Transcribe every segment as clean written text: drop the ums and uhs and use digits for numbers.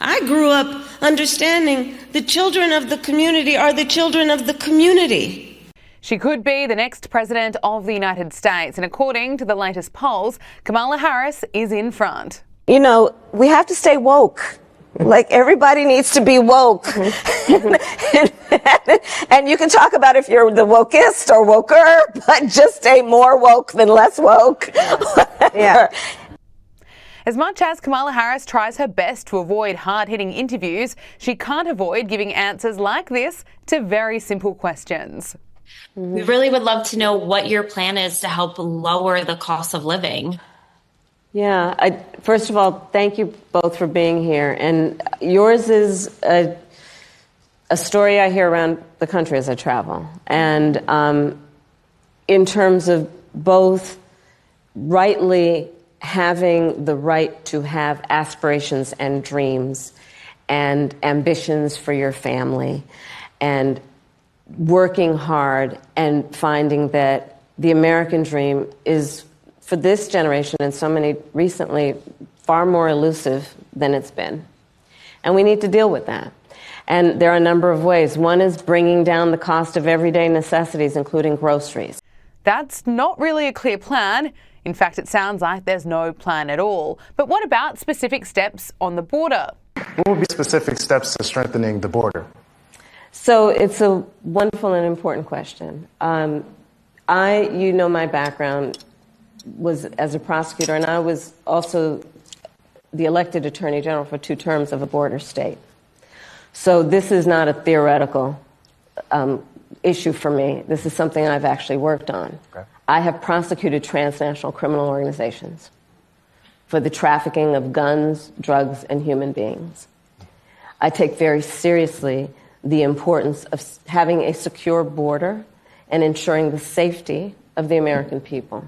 I grew up understanding the children of the community are the children of the community. She could be the next president of the United States, and according to the latest polls, Kamala Harris is in front. You know, we have to stay woke. Like, everybody needs to be woke. And you can talk about if you're the wokest or woker, but just stay more woke than less woke. Yeah. As much as Kamala Harris tries her best to avoid hard-hitting interviews, she can't avoid giving answers like this to very simple questions. We really would love to know what your plan is to help lower the cost of living. Yeah, first of all, thank you both for being here. And yours is a story I hear around the country as I travel. And in terms of both rightly having the right to have aspirations and dreams and ambitions for your family, and working hard and finding that the American dream is, for this generation and so many recently, far more elusive than it's been. And we need to deal with that. And there are a number of ways. One is bringing down the cost of everyday necessities, including groceries. That's not really a clear plan. In fact, it sounds like there's no plan at all. But what about specific steps on the border? What would be specific steps to strengthening the border? So it's a wonderful and important question. You know, my background was as a prosecutor, and I was also the elected attorney general for 2 terms of a border state. So this is not a theoretical issue for me. This is something I've actually worked on. Okay. I have prosecuted transnational criminal organizations for the trafficking of guns, drugs, and human beings. I take very seriously the importance of having a secure border and ensuring the safety of the American people.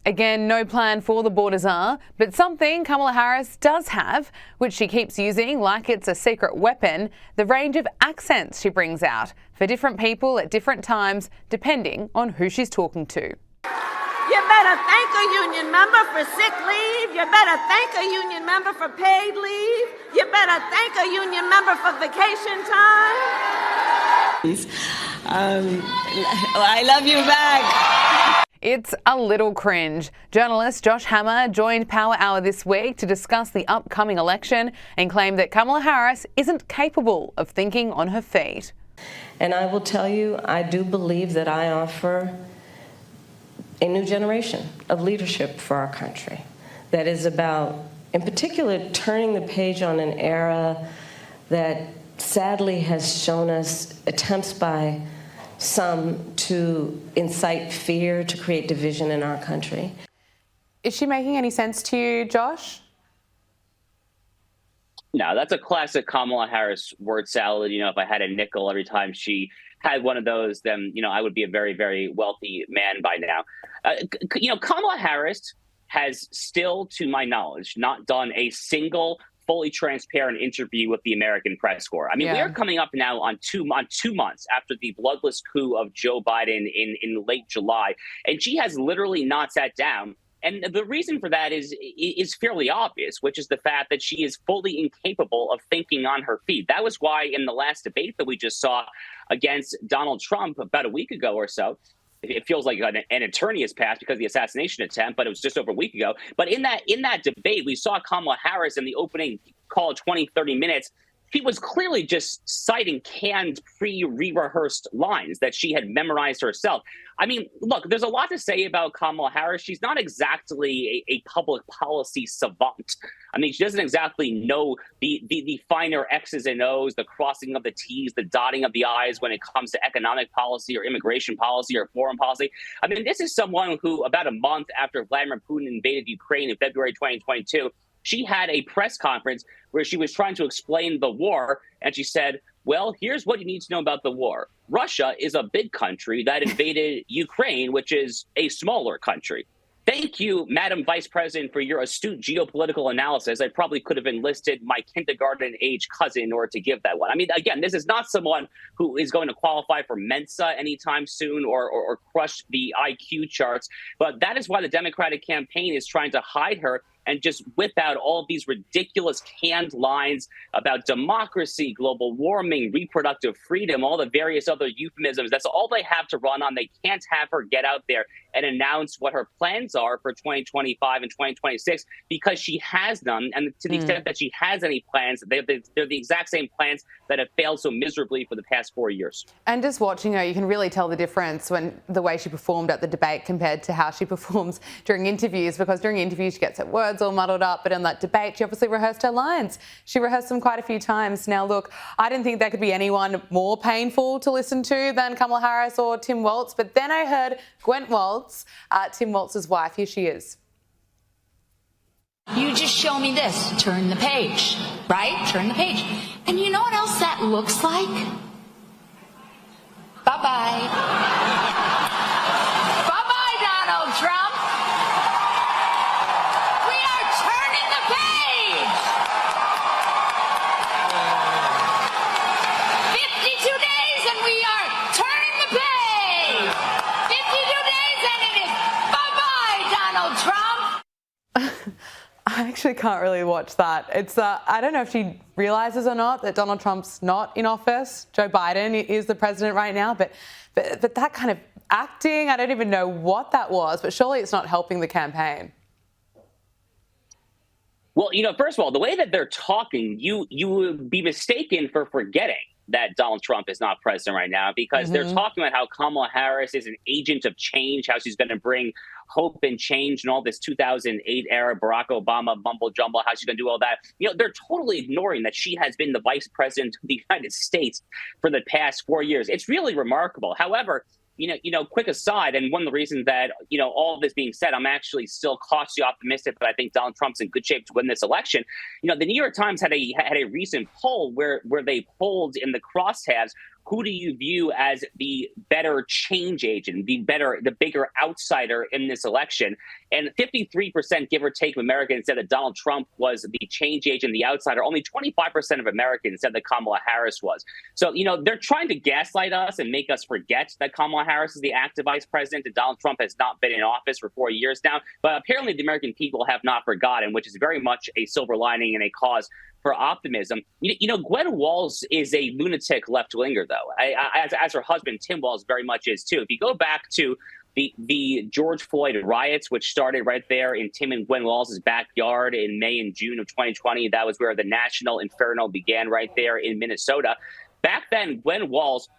Again, no plan for the borders but something Kamala Harris does have, which she keeps using like it's a secret weapon, the range of accents she brings out for different people at different times, depending on who she's talking to. You better thank a union member for sick leave. You better thank a union member for paid leave. You better thank a union member for vacation time. I love you back. It's a little cringe. Journalist Josh Hammer joined Power Hour this week to discuss the upcoming election and claimed that Kamala Harris isn't capable of thinking on her feet. And I will tell you, I do believe that I offer a new generation of leadership for our country that is about, in particular, turning the page on an era that sadly has shown us attempts by some to incite fear, to create division in our country. Is she making any sense to you, Josh? No, that's a classic Kamala Harris word salad. You know, if I had a nickel every time she had one of those, then, you know, I would be a very, very wealthy man by now. Kamala Harris has still, to my knowledge, not done a single fully transparent interview with the American press corps. I mean, we are coming up now on 2 months after the bloodless coup of Joe Biden in late July, and she has literally not sat down. And the reason for that is fairly obvious, which is the fact that she is fully incapable of thinking on her feet. That was why in the last debate that we just saw against Donald Trump about a week ago or so, it feels like an eternity has passed because of the assassination attempt, but it was just over a week ago. But in that debate, we saw Kamala Harris in the opening call 20, 30 minutes. She was clearly just citing canned, pre-rehearsed lines that she had memorized herself. I mean, look, there's a lot to say about Kamala Harris. She's not exactly a public policy savant. I mean, she doesn't exactly know the finer X's and O's, the crossing of the T's, the dotting of the I's when it comes to economic policy or immigration policy or foreign policy. I mean, this is someone who, about a month after Vladimir Putin invaded Ukraine in February 2022, she had a press conference where she was trying to explain the war, and she said, well, here's what you need to know about the war. Russia is a big country that invaded Ukraine, which is a smaller country. Thank you, Madam Vice President, for your astute geopolitical analysis. I probably could have enlisted my kindergarten-age cousin in order to give that one. I mean, again, this is not someone who is going to qualify for Mensa anytime soon or crush the IQ charts, but that is why the Democratic campaign is trying to hide her and just whip out all these ridiculous canned lines about democracy, global warming, reproductive freedom, all the various other euphemisms. That's all they have to run on. They can't have her get out there and announce what her plans are for 2025 and 2026 because she has none. And to the extent that she has any plans, they're the exact same plans that have failed so miserably for the past 4 years. And just watching her, you can really tell the difference when the way she performed at the debate compared to how she performs during interviews, because during interviews she gets her words all muddled up, but in that debate she obviously rehearsed her lines. She rehearsed them quite a few times. Now look, I didn't think there could be anyone more painful to listen to than Kamala Harris or Tim Walz, but then I heard Gwen Walz, Tim Walz's wife. Here she is. You just show me this. Turn the page, right? Turn the page. And you know what else that looks like? Bye-bye. Bye-bye, Donald Trump. We are turning the page. 52 days and we are turning the page. 52 days and it is bye-bye, Donald Trump. I actually can't really watch that. It's I don't know if she realises or not that Donald Trump's not in office. Joe Biden is the president right now, but that kind of acting, I don't even know what that was, but surely it's not helping the campaign. Well, first of all, the way that they're talking, you would be mistaken for forgetting that Donald Trump is not president right now, because they're talking about how Kamala Harris is an agent of change, how she's going to bring hope and change and all this 2008 era Barack Obama mumble jumble, how she's going to do all that. They're totally ignoring that she has been the vice president of the United States for the past 4 years. It's really remarkable. However, quick aside, and one of the reasons that, all of this being said, I'm actually still cautiously optimistic that I think Donald Trump's in good shape to win this election. The New York Times had a recent poll where they polled in the crosstabs, who do you view as the better change agent, the bigger outsider in this election? And 53%, give or take, of Americans said that Donald Trump was the change agent, the outsider. Only 25% of Americans said that Kamala Harris was. So, they're trying to gaslight us and make us forget that Kamala Harris is the active vice president and Donald Trump has not been in office for 4 years now. But apparently the American people have not forgotten, which is very much a silver lining and a cause for optimism. Gwen Walz is a lunatic left-winger, though, as her husband, Tim Walz, very much is, too. If you go back to the George Floyd riots, which started right there in Tim and Gwen Walz's backyard in May and June of 2020, that was where the national inferno began, right there in Minnesota. Back then, Gwen Walz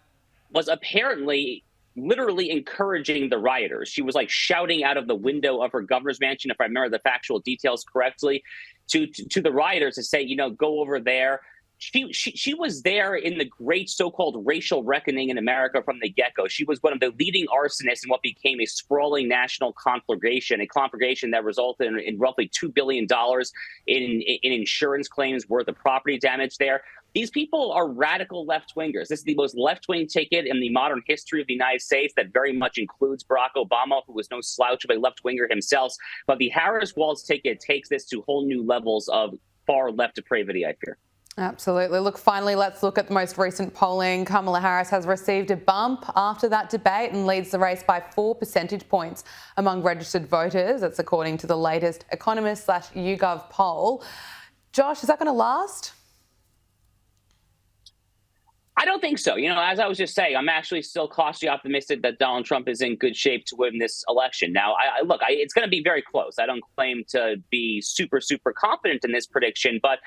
was apparently literally encouraging the rioters. She was like shouting out of the window of her governor's mansion, if I remember the factual details correctly, to the rioters to say, go over there. She was there in the great so-called racial reckoning in America from the get-go. She was one of the leading arsonists in what became a sprawling national conflagration, a conflagration that resulted in roughly $2 billion in insurance claims worth of property damage there. These people are radical left-wingers. This is the most left-wing ticket in the modern history of the United States that very much includes Barack Obama, who was no slouch of a left-winger himself. But the Harris-Walz ticket takes this to whole new levels of far left depravity, I fear. Absolutely. Look, finally, let's look at the most recent polling. Kamala Harris has received a bump after that debate and leads the race by 4 percentage points among registered voters. That's according to the latest Economist/YouGov poll. Josh, is that going to last? I don't think so. As I was just saying, I'm actually still cautiously optimistic that Donald Trump is in good shape to win this election. Now, it's going to be very close. I don't claim to be super, super confident in this prediction, but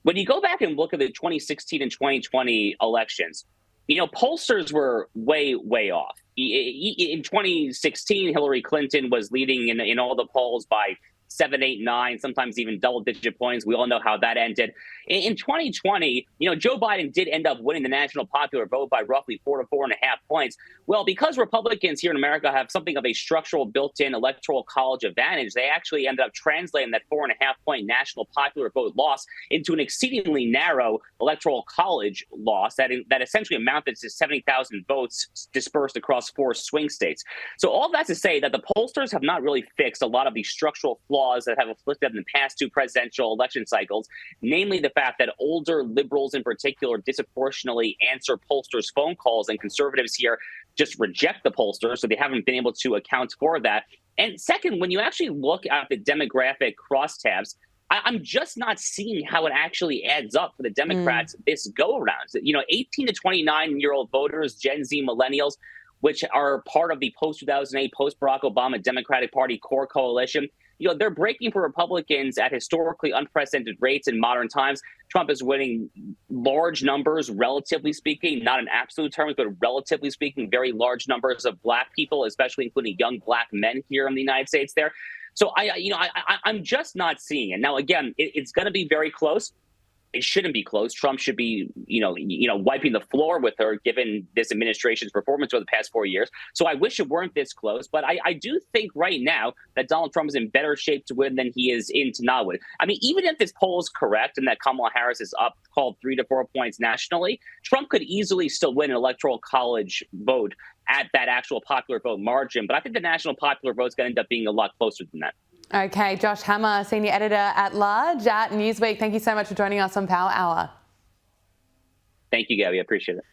when you go back and look at the 2016 and 2020 elections, pollsters were way, way off. In 2016, Hillary Clinton was leading in all the polls by 7, 8, 9, sometimes even double-digit points. We all know how that ended. In 2020, Joe Biden did end up winning the national popular vote by roughly 4 to 4.5 points. Well, because Republicans here in America have something of a structural built-in electoral college advantage, they actually ended up translating that 4.5-point national popular vote loss into an exceedingly narrow electoral college loss that essentially amounted to 70,000 votes dispersed across 4 swing states. So all that to say that the pollsters have not really fixed a lot of the structural flaws that have afflicted them in the past 2 presidential election cycles, namely the fact that older liberals in particular disproportionately answer pollsters' phone calls, and conservatives here just reject the pollsters, so they haven't been able to account for that. And second, when you actually look at the demographic crosstabs, I'm just not seeing how it actually adds up for the Democrats this go around. 18 to 29-year-old voters, Gen Z millennials, which are part of the post-2008, post-Barack Obama Democratic Party core coalition, they're breaking for Republicans at historically unprecedented rates in modern times. Trump is winning large numbers, relatively speaking, not in absolute terms, but relatively speaking, very large numbers of Black people, especially including young Black men here in the United States there. So I'm just not seeing it. Now, again, it's going to be very close. It shouldn't be close. Trump should be, wiping the floor with her, given this administration's performance over the past 4 years. So I wish it weren't this close. But I do think right now that Donald Trump is in better shape to win than he is in to not win. I mean, even if this poll is correct and that Kamala Harris is up, called 3 to 4 points nationally, Trump could easily still win an electoral college vote at that actual popular vote margin. But I think the national popular vote is going to end up being a lot closer than that. Okay, Josh Hammer, Senior Editor at Large at Newsweek. Thank you so much for joining us on Power Hour. Thank you, Gabby. I appreciate it.